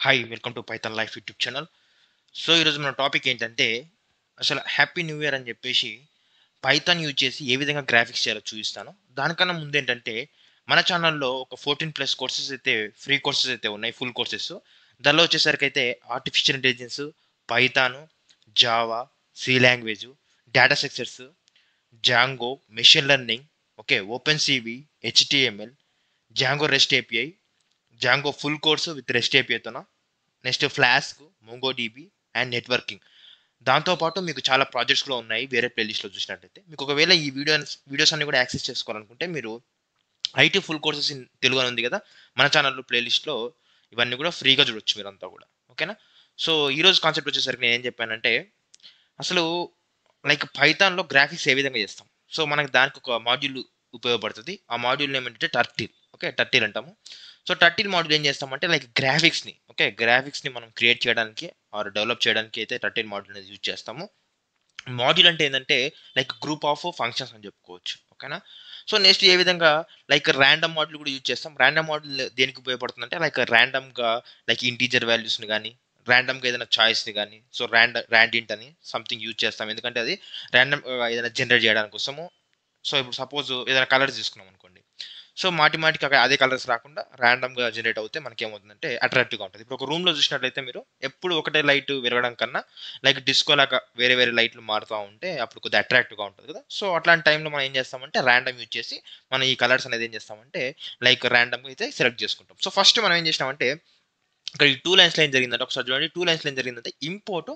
Hi welcome to Python life YouTube channel. So ఈరోజు మన topic ఏంటంటే అసలు హ్యాపీ న్యూ ఇయర్ అని చెప్పేసి పైథాన్ యూజ్ చేసి ఏ విధంగా గ్రాఫిక్స్ చేయాలో చూపిస్తాను. దానికన్నా ముందు ఏంటంటే మన ఛానల్లో ఒక 14+ కోర్సెస్ అయితే ఫ్రీ కోర్సెస్ అయితే ఉన్నాయి, ఫుల్ కోర్సెస్. దానిలో వచ్చేసరికి అయితే artificial intelligence, Python, Java, C language, data structures, Django, machine learning, okay, open CV, HTML, Django rest API, Django full course with rest ఏపీఐతోన, next Flask, MongoDB and networking. దాంతోపాటు మీకు చాలా projects కూడా ఉన్నాయి వేరే ప్లేలిస్ట్లో చూసినట్టయితే. మీకు ఒకవేళ ఈ వీడియోస్ అన్ని కూడా యాక్సెస్ చేసుకోవాలనుకుంటే మీరు IT full courses in Telugu అని ఉంది కదా, మన ఛానల్లో ప్లేలిస్ట్లో ఇవన్నీ కూడా ఫ్రీగా చూడొచ్చు మీరంతా కూడా. ఓకేనా? సో ఈరోజు కాన్సెప్ట్ వచ్చేసరికి నేను ఏం చెప్పానంటే అసలు పైథాన్లో గ్రాఫిక్స్ ఏ విధంగా చేస్తాం. సో మనకి దానికి ఒక మాడ్యూల్ ఉపయోగపడుతుంది. ఆ మాడ్యూల్ ఏమంటే టర్టిల్. ఓకే, టర్టిల్ అంటాము. సో టర్టిల్ మాడ్యూల్ ఏం చేస్తామంటే గ్రాఫిక్స్ని మనం క్రియేట్ చేయడానికి ఆర్ డెవలప్ చేయడానికి అయితే టర్టిల్ మాడ్యూల్ అనేది యూజ్ చేస్తాము. మాడ్యూల్ అంటే ఏంటంటే గ్రూప్ ఆఫ్ ఫంక్షన్స్ అని చెప్పుకోవచ్చు. ఓకేనా? సో నెక్స్ట్ ఏ విధంగా ర్యాండమ్ మాడ్యూల్ కూడా యూజ్ చేస్తాం. ర్యాండమ్ మాడ్యూల్ దేనికి ఉపయోగపడుతుందంటే ర్యాండమ్గా ఇంటీజర్ వాల్యూస్ని కానీ ర్యాండమ్గా ఏదైనా చాయిస్ని కానీ సో ర్యాండింట్ అని సంథింగ్ యూజ్ చేస్తాం. ఎందుకంటే అది ర్యాండమ్ ఏదైనా జనరేట్ చేయడానికి కోసము. సో ఇప్పుడు సపోజ్ ఏదైనా కలర్స్ తీసుకున్నాం అనుకోండి. సో మాటికి అదే కలర్స్ రాకుండా ర్యాండమ్గా జనరేట్ అవుతే మనకి ఏమవుతుందంటే అట్రాక్టివ్గా ఉంటుంది. ఇప్పుడు ఒక రూమ్లో చూసినట్లయితే మీరు ఎప్పుడు ఒకటే లైట్ విరగడం కన్నా డిస్కో లాగా వేరే వేరే లైట్లు మారుతూ ఉంటే అప్పుడు కొద్దిగా అట్రాక్టివ్గా ఉంటుంది కదా. సో అట్లాంటి టైంలో మనం ఏం చేస్తామంటే ర్యాండమ్ యూజ్ చేసి మనం ఈ కలర్స్ అనేది ఏం చేస్తామంటే ర్యాండమ్గా అయితే సెలెక్ట్ చేసుకుంటాం. సో ఫస్ట్ మనం ఏం చేసినామంటే ఇక్కడ ఈ 2 లైన్స్లో ఏం జరిగిందంటే ఒకసారి చూడండి. 2 లైన్స్లో ఏం జరిగిందంటే ఇంపోర్ట్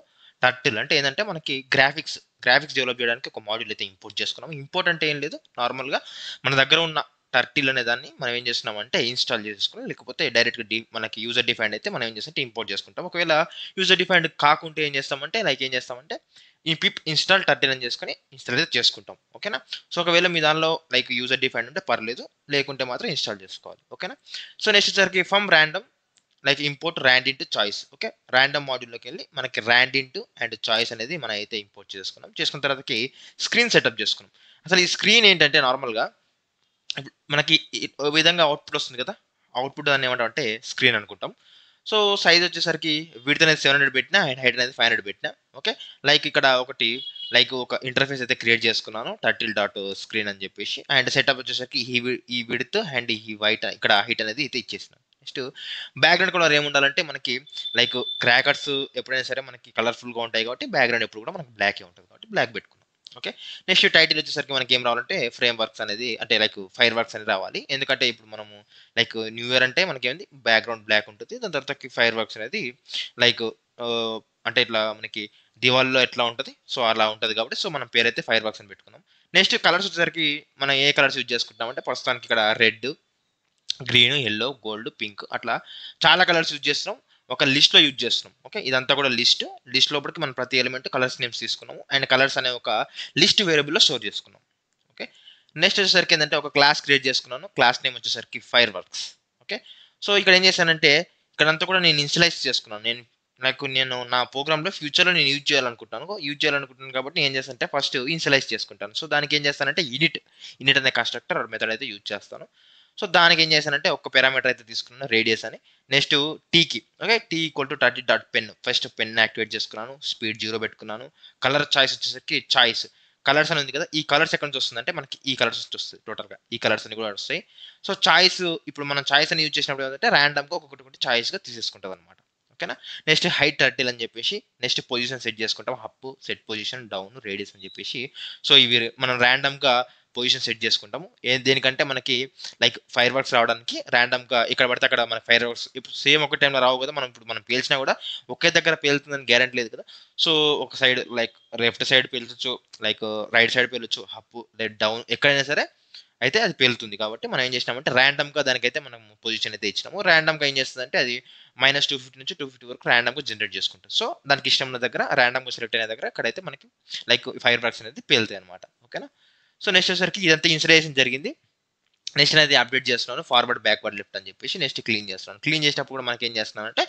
టర్టిల్ అంటే ఏంటంటే మనకి గ్రాఫిక్స్ డెవలప్ చేయడానికి ఒక మాడ్యూల్ అయితే ఇంపోర్ట్ చేసుకున్నాం. ఇంపోర్ట్ అంటే ఏం లేదు, నార్మల్గా మన దగ్గర ఉన్న టర్టిల్ అనే దాన్ని మనం ఏం చేస్తున్నామంటే ఇన్స్టాల్ చేసుకుని, లేకపోతే డైరెక్ట్గా మనకి యూజర్ డిఫైన్డ్ అయితే మనం ఏం చేస్తామంటే ఇంపోర్ట్ చేసుకుంటాం. ఒకవేళ యూజర్ డిఫైన్డ్ కాకుంటే ఏం చేస్తామంటే ఈ పిప్ ఇన్స్టాల్ టర్టిల్ అని చేసుకొని ఇన్స్టాల్ అయితే చేసుకుంటాం. ఓకేనా? సో ఒకవేళ మీ దానిలో యూజర్ డిఫైన్డ్ ఉంటే పర్లేదు, లేకుంటే మాత్రం ఇన్స్టాల్ చేసుకోవాలి. ఓకేనా? సో నెక్స్ట్ వచ్చేసరికి from random import randint choice. Okay, random మాడ్యూల్లోకి వెళ్ళి మనకి ర్యాండింట్ అండ్ చాయిస్ అనేది మనం అయితే ఇంపోర్ట్ చేసుకున్న తర్వాతకి స్క్రీన్ సెటప్ చేసుకున్నాం. అసలు ఈ స్క్రీన్ ఏంటంటే నార్మల్గా మనకి ఈ విధంగా అవుట్పుట్ వస్తుంది కదా, అవుట్పుట్ దాన్ని ఏమంటామంటే స్క్రీన్ అనుకుంటాం. సో సైజ్ వచ్చేసరికి విడ్త్ అనేది 700 పెట్టినా అండ్ హైట్ అనేది 500 పెట్టినా. ఓకే, ఇక్కడ ఒకటి ఒక ఇంటర్ఫేస్ అయితే క్రియేట్ చేసుకున్నాను, టర్టిల్ డాట్ స్క్రీన్ అని చెప్పేసి. అండ్ సెటప్ వచ్చేసరికి ఈ విడ్త్ అండ్ ఈ వైట్ ఇక్కడ హైట్ అనేది అయితే ఇచ్చేసినాను. నెక్స్ట్ బ్యాక్గ్రౌండ్ కలర్ ఏముండాలంటే మనకి క్రాకర్స్ ఎప్పుడైనా సరే మనకి కలర్ఫుల్గా ఉంటాయి కాబట్టి బ్యాక్గ్రౌండ్ ఎప్పుడు కూడా మనకి బ్లాకే ఉంటుంది కాబట్టి బ్లాక్ పెట్టుకున్నాం. ఓకే, నెక్స్ట్ టైటిల్ వచ్చేసరికి మనకి ఏం రావాలంటే ఫ్రేమ్ వర్క్స్ అనేది అంటే ఫైర్ వర్క్స్ అనేది రావాలి. ఎందుకంటే ఇప్పుడు మనము న్యూ ఇయర్ అంటే మనకి ఏంది బ్యాక్గ్రౌండ్ బ్లాక్ ఉంటుంది, దాని తర్వాత ఫైర్ వర్క్స్ అనేది లైక్ అంటే ఇట్లా మనకి దివాల్లో ఎట్లా ఉంటుంది సో అలా ఉంటుంది కాబట్టి సో మనం పేరైతే ఫైర్ వర్క్స్ అని పెట్టుకున్నాం. నెక్స్ట్ కలర్స్ వచ్చేసరికి మనం ఏ కలర్స్ యూజ్ చేసుకుంటామంటే ప్రస్తుతానికి ఇక్కడ red, green, yellow, gold, pink అట్లా చాలా కలర్స్ యూజ్ చేస్తున్నాం. ఒక లిస్ట్లో యూజ్ చేస్తున్నాం. ఓకే, ఇదంతా కూడా లిస్ట్ లోపలికి మనం ప్రతి ఎలిమెంట్ కలర్స్ నేమ్స్ తీసుకున్నాము అండ్ కలర్స్ అనే ఒక లిస్ట్ వేరియబుల్లో స్టోర్ చేసుకున్నాం. ఓకే, నెక్స్ట్ వచ్చేసరికి ఏంటంటే ఒక క్లాస్ క్రియేట్ చేసుకున్నాను. క్లాస్ నేమ్ వచ్చేసరికి ఫైర్ వర్క్స్. ఓకే, సో ఇక్కడ ఏం చేశానంటే ఇక్కడంతా కూడా నేను ఇన్షియలైజ్ చేసుకున్నాను. నేను నా ప్రోగ్రామ్లో ఫ్యూచర్లో నేను యూజ్ చేయాలనుకుంటున్నాను కాబట్టి ఏం చేస్తానంటే ఫస్ట్ ఇన్షియలైజ్ చేసుకుంటాను. సో దానికి ఏం చేస్తానంటే ఇనిట్ అనే కన్స్ట్రక్టర్ మెథడ్ అయితే యూజ్ చేస్తాను. సో దానికి ఏం చేశానంటే ఒక పారామీటర్ అయితే తీసుకున్నాను, రేడియస్ అని. నెక్స్ట్ టీకి ఓకే, టీ ఈక్వల్ టు 30.పెన్. ఫస్ట్ పెన్ యాక్టివేట్ చేసుకున్నాను, స్పీడ్ 0 పెట్టుకున్నాను. కలర్ చాయిస్ వచ్చేసరికి చాయిస్ కలర్స్ అని ఉంది కదా, ఈ కలర్స్ ఎక్కడి నుంచి వస్తుందంటే మనకి ఈ కలర్స్ వస్తుంది. టోటల్గా ఈ కలర్స్ అన్ని కూడా వస్తాయి. సో చాయిస్ ఇప్పుడు మనం చాయిస్ అని యూజ్ చేసినప్పుడు ఏంటంటే ర్యాండమ్గా ఒక్కొక్కటి చాయిస్గా తీసేసుకుంటుంది అనమాట. ఓకేనా? నెక్స్ట్ హైట్ టర్టిల్ అని చెప్పేసి నెక్స్ట్ పొజిషన్ సెట్ చేసుకుంటాం. Up, set position, down, radius అని చెప్పేసి. సో ఇవి మనం ర్యాండమ్గా పొజిషన్ సెట్ చేసుకుంటాము. దేనికంటే మనకి ఫైర్ వర్క్స్ రావడానికి ర్యాండమ్గా ఇక్కడ పడితే అక్కడ మన ఫైర్ వర్క్స్ ఇప్పుడు సేమ్ ఒక టైంలో రావు కదా. మనం పేల్చినా కూడా ఒకే దగ్గర పేలుతుందని గ్యారెంటీ లేదు కదా. సో ఒక సైడ్ లెఫ్ట్ సైడ్ పేల్చొచ్చు, రైట్ సైడ్ పేలొచ్చు, అప్, డౌన్, ఎక్కడైనా సరే అయితే అది పేలుతుంది. కాబట్టి మనం ఏం చేసినామంటే ర్యాండమ్గా దానికైతే మనం పొజిషన్ అయితే ఇచ్చినాము. ర్యాండమ్గా ఏం చేస్తుందంటే అది -250 నుంచి 250 వరకు ర్యాండమ్గా జనరేట్ చేసుకుంటుంది. సో దానికి ఇష్టం ఉన్న దగ్గర ర్యాండమ్గా సెలెక్ట్ అయిన దగ్గర అక్కడైతే మనకి ఫైర్ వర్క్స్ అనేది పేలుతాయి అనమాట. ఓకేనా? సో నెక్స్ట్ వచ్చేసరికి ఇదంతా ఇన్స్టలేషన్ జరిగింది. నెక్స్ట్ అనేది అప్డేట్ చేస్తున్నాను, ఫార్వర్డ్ బ్యాక్వర్డ్ లెఫ్ట్ అని చెప్పేసి. నెక్స్ట్ క్లీన్ చేస్తున్నాను. క్లీన్ చేసినప్పుడు కూడా మనకి ఏం చేస్తున్నాను అంటే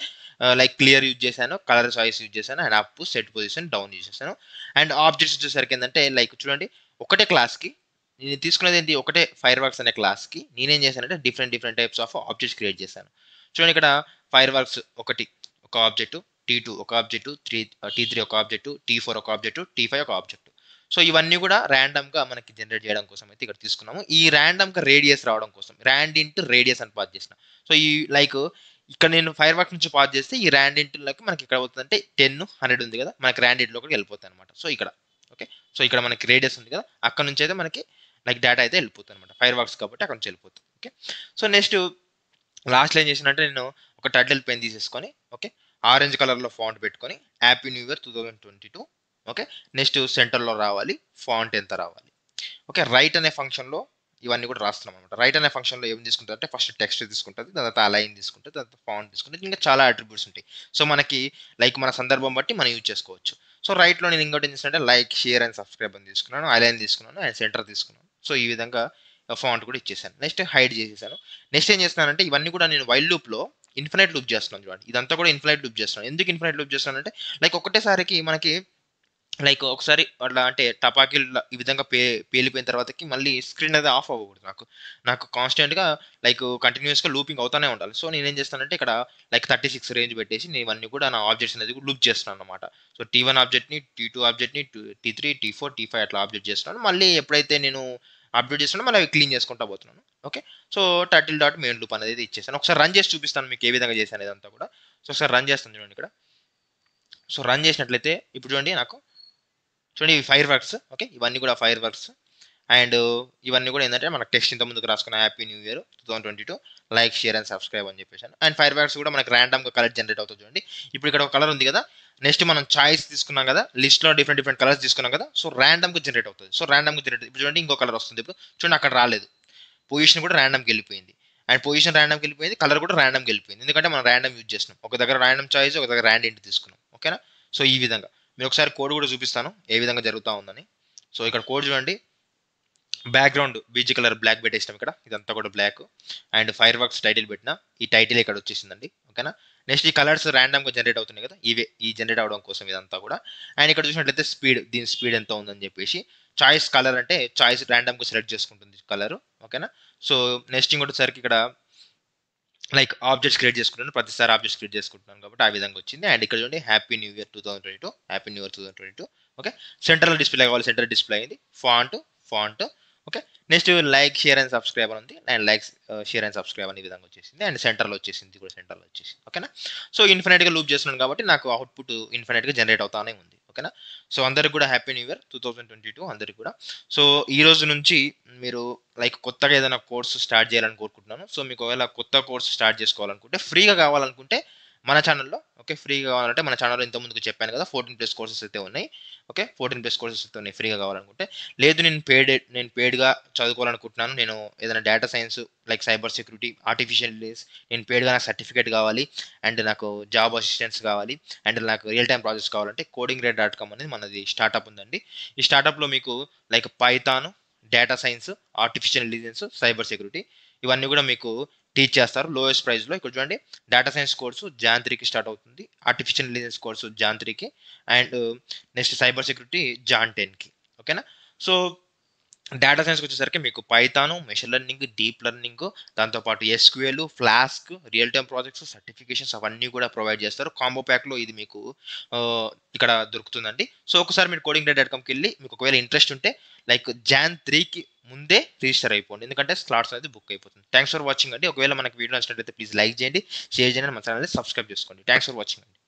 క్లియర్ యూజ్ చేశాను, కలర్ చాయిస్ యూజ్ చేశాను and up, set position, down use చేశాను. అండ్ ఆబ్జెక్ట్స్ వచ్చేసరికి ఏంటంటే చూడండి ఒకటే క్లాస్కి నేను తీసుకునేది ఏంటి, ఒకటే ఫైర్ వర్క్స్ అనే క్లాస్కి నేనేం చేశానంటే different types of objects create చేశాను. చూడండి ఇక్కడ ఫైర్ వర్క్స్ ఒకటి, ఒక ఆబ్జెక్ట్, T2 ఒక ఆబ్జెక్ట్, T3 ఒక ఆబ్జెక్ట్, T4 ఒక ఆబ్జెక్ట్, T5 ఒక ఆబ్జెక్ట్. సో ఇవన్నీ కూడా ర్యాండమ్‌గా మనకి జనరేట్ చేయడం కోసం అయితే ఇక్కడ తీసుకున్నాము. ఈ ర్యాండమ్‌గా రేడియస్ రావడం కోసం రాండ్ ఇంటూ రేడియస్ అని పాస్ చేసిన. సో ఈ లైక్ ఇక్కడ నేను ఫైర్ వర్క్ నుంచి పాస్ చేస్తే ఈ రాండ్ ఇంటూలోకి మనకి ఇక్కడ అవుతుందంటే 10, 100 ఉంది కదా! మనకి రాండ్ ఇంట్లోకి వెళ్ళిపోతాయి అనమాట. సో ఇక్కడ ఓకే. సో ఇక్కడ మనకి రేడియస్ ఉంది కదా! అక్కడ నుంచి అయితే మనకి లైక్ డేటా అయితే వెళ్ళిపోతుంది అనమాట. ఫైర్ వర్క్స్ కాబట్టి అక్కడ నుంచి వెళ్ళిపోతుంది. ఓకే. సో నెక్స్ట్ లాస్ట్‌లో ఏం చేశానంటే నేను ఒక టర్టిల్ పెన్ తీసేసుకొని ఓకే. ఆరెంజ్ కలర్‌లో ఫాంట్ పెట్టుకొని happy new year 2022 okay. Next సెంటర్‌లో రావాలి. ఫాంట్ ఎంత రావాలి. ఓకే. రైట్ అనే ఫంక్షన్‌లో ఇవన్నీ కూడా రాస్తున్నాం అనమాట. రైట్ అనే ఫంక్షన్‌లో ఏం తీసుకుంటదంటే ఫస్ట్ టెక్స్ట్ తీసుకుంటది. దాని తర్వాత అలైన్ తీసుకుంటది. తర్వాత ఫాంట్ తీసుకుంటది. ఇంకా చాలా అట్రిబ్యూట్స్ ఉంటాయి. సో మనకి లైక్ మన సందర్భం బట్టి మనం యూజ్ చేసుకోవచ్చు. సో రైట్‌లో నేను ఇంకోటి ఏం చేశానంటే లైక్, షేర్ అండ్ సబ్స్క్రైబ్ అని తీసుకున్నాను. అలైన్ తీసుకున్నాను అండ్ సెంటర్ తీసుకున్నాను. సో ఈ విధంగా ఫాంట్ కూడా ఇచ్చేసాను. నెక్స్ట్ హైడ్ చేసేసాను. నెక్స్ట్ ఏం చేస్తున్నానంటే ఇవన్నీ కూడా నేను వైల్ లూప్‌లో ఇన్ఫినైట్ లూప్ చేస్తున్నాను చూడండి. ఇదంతా కూడా ఇన్ఫినైట్ లూప్ చేస్తున్నాను. ఎందుకు ఇన్ఫినైట్ లూప్ చేస్తున్నానంటే లైక్ ఒకటేసారికి మనకి లైక్ ఒకసారి అట్లా అంటే టపాకీలు ఈ విధంగా పేలిపోయిన తర్వాతకి మళ్ళీ స్క్రీన్ అనేది ఆఫ్ అవ్వకూడదు నాకు. నాకు కాన్స్టెంట్‌గా లైక్ కంటిన్యూయస్‌గా లూపింగ్ అవుతానే ఉండాలి. సో నేనేం చేస్తానంటే ఇక్కడ లైక్ 36 రేంజ్ పెట్టేసి నేను ఇవన్నీ కూడా నా ఆబ్జెక్ట్స్ అనేది లూప్ చేస్తున్నాను అన్నమాట. So T1 ఆబ్జెక్ట్‌ని, T2 ఆబ్జెక్ట్‌ని, T3, T4, T5 అట్లా ఆబ్జెక్ట్ చేస్తున్నాను. మళ్ళీ ఎప్పుడైతే నేను అప్డేట్ చేస్తున్నానో మళ్ళీ అవి క్లీన్ చేసుకుంటా పోతున్నాను. Okay. So turtle dot main loop అనేది ఇచ్చేసాను. ఒకసారి రన్ చేసి చూపిస్తాను మీకు ఏ విధంగా చేశాను ఇదంతా కూడా. సో ఒకసారి రన్ చేస్తాను చూడండి ఇక్కడ. సో రన్ చేసినట్లయితే ఇప్పుడు చూడండి నాకు చూడండి ఇవి ఫైర్ వర్క్స్ ఓకే. ఇవన్నీ కూడా ఫైర్ వర్క్స్ అండ్ ఇవన్నీ కూడా ఏంటంటే మనకు టెక్స్ట్ ఇంత ముందుకు రాసుకున్న happy new year 2022 like, share and subscribe అని చెప్పేసాను. అండ్ ఫైర్ వర్క్స్ కూడా మనకు ర్యాండమ్‌గా కలర్ జనరేట్ అవుతుంది చూడండి. ఇప్పుడు ఇక్కడ ఒక కలర్ ఉంది కదా! నెక్స్ట్ మనం చాయిస్ తీసుకున్నాం కదా! లిస్ట్‌లో డిఫరెంట్ డిఫరెంట్ కలర్స్ తీసుకున్నాం కదా! సో ర్యాండమ్‌గా జనరేట్ అవుతుంది. సో ర్యాండమ్‌గా జనరేట్ ఇప్పుడు చూడండి ఇంకో కలర్ వస్తుంది ఇప్పుడు. చూడండి అక్కడ రాలేదు. పొజిషన్ కూడా ర్యాండమ్‌గా వెళ్ళిపోయింది. అండ్ పొజిషన్ ర్యాండమ్‌గా వెళ్ళిపోయింది. కలర్ కూడా ర్యాండమ్‌గా వెళ్ళిపోయింది. ఎందుకంటే మనం ర్యాండమ్ యూజ్ చేస్తున్నాం. ఒక దగ్గర ర్యాండమ్ చాయిస్, ఒక దగ్గర ర్యాండ్ ఇంట్ తీసుకున్నాం. ఓకేనా? సో ఈ విధంగా. మీరు ఒకసారి కోడ్ కూడా చూపిస్తాను. ఏ విధంగా జరుగుతా ఉందని. సో ఇక్కడ కోడ్ చూడండి. బ్యాక్‌గ్రౌండ్ బీజీ కలర్ బ్లాక్ పెట్టేసినాం ఇక్కడ. ఇదంతా కూడా black. And fireworks title పెట్టిన. ఈ టైటిల్ ఇక్కడ వచ్చేసిందండి. ఓకేనా? నెక్స్ట్ ఈ కలర్స్ ర్యాండమ్‌గా జనరేట్ అవుతున్నాయి కదా! ఇవే ఈ జనరేట్ అవ్వడం కోసం ఇదంతా కూడా. అండ్ ఇక్కడ చూసినట్లయితే దీని స్పీడ్ ఎంత ఉందని చెప్పేసి చాయిస్ కలర్ అంటే చాయిస్ ర్యాండమ్‌గా సెలెక్ట్ చేసుకుంటుంది కలర్. ఓకేనా? సో నెక్స్ట్ ఇంకొకటిసరికి ఇక్కడ లైక్ ఆబ్జెక్ట్స్ క్రియేట్ చేసుకుంటున్నాను. ప్రతిసారి ఆబ్జెక్ట్స్ క్రియేట్ చేసుకుంటున్నాను కాబట్టి ఆ విధంగా వచ్చింది. అండ్ ఇక్కడ చూడండి happy new year 2022 happy new year 2022 okay. సెంటర్‌లో డిస్‌ప్లే కావాలి. సెంటర్ డిస్‌ప్లే అయింది. Font okay. Next like, share and subscribe అని ఉంది. And likes, share and subscribe అనే విధంగా వచ్చేసింది. అండ్ సెంటర్‌లో వచ్చేసింది. ఇది కూడా సెంటర్‌లో వచ్చేసింది. ఓకేనా? సో ఇన్ఫినిట్‌గా లూప్ చేస్తున్నాను కాబట్టి నాకు అవుట్‌పుట్ ఇన్ఫినిట్‌గా జనరేట్ అవుతానే ఉంది. ఓకేనా? సో అందరికి కూడా హ్యాపీ న్యూ ఇయర్ 2022 అందరికి కూడా. సో ఈ రోజు నుంచి మీరు లైక్ కొత్తగా ఏదైనా కోర్స్ స్టార్ట్ చేయాలని కోరుకుంటున్నాను. సో మీకు ఒకవేళ కొత్త కోర్స్ స్టార్ట్ చేసుకోవాలనుకుంటే ఫ్రీగా కావాలనుకుంటే మన ఛానెల్‌లో ఓకే. ఫ్రీగా కావాలంటే మన ఛానెల్‌లో ఇంతకు ముందుకు చెప్పాను కదా! 14+ కోర్సెస్ అయితే ఉన్నాయి. ఓకే. 14+ కోర్సెస్ అయితే ఉన్నాయి ఫ్రీగా కావాలనుకుంటే. లేదు నేను పెయిడ్‌గా చదువుకోవాలనుకుంటున్నాను. నేను ఏదైనా data science like cyber security, artificial intelligence నేను పెయిడ్‌గా నాకు సర్టిఫికేట్ కావాలి. అండ్ నాకు జాబ్ అసిస్టెన్స్ కావాలి. అండ్ నాకు రియల్ టైమ్ ప్రాజెక్ట్స్ కావాలంటే codingrate.com అనేది మనది స్టార్టప్ ఉందండి. ఈ స్టార్టప్‌లో మీకు like Python, data science, artificial intelligence, cyber security ఇవన్నీ కూడా మీకు టీచ్ చేస్తారు లోయెస్ట్ ప్రైస్‌లో. ఇక్కడ చూడండి డేటా సైన్స్ కోర్సు జాన్ 3కి స్టార్ట్ అవుతుంది. ఆర్టిఫిషియల్ ఇంటెలిజెన్స్ కోర్సు జాన్ 3కి and next cyber security Jan 10కి ఓకేనా? సో డేటా సైన్స్‌కి వచ్చేసరికి మీకు Python, machine learning, deep learning దాంతో పాటు SQL, flask, real time projects, certifications అవన్నీ కూడా ప్రొవైడ్ చేస్తారు. కాంబో ప్యాక్‌లో ఇది మీకు ఇక్కడ దొరుకుతుందండి. సో ఒకసారి మీరు codingrate.comకెళ్ళి మీకు ఒకవేళ ఇంట్రెస్ట్ ఉంటే లైక్ జాన్ 3కి ముందే రిజిస్టర్ అయిపోండి. ఎందుకంటే స్లాట్స్ అనేది బుక్ అయిపోతుంది. థాంక్స్ ఫర్ వాచింగ్ అండి. ఒకవేళ మనకు వీడియో నచ్చినట్లయితే ప్లీజ్ లైక్ చేయండి, షేర్ చేయండి, మన ఛానెల్‌ని సబ్స్క్రైబ్ చేసుకోండి. థాంక్స్ ఫర్ వాచింగ్ అండి.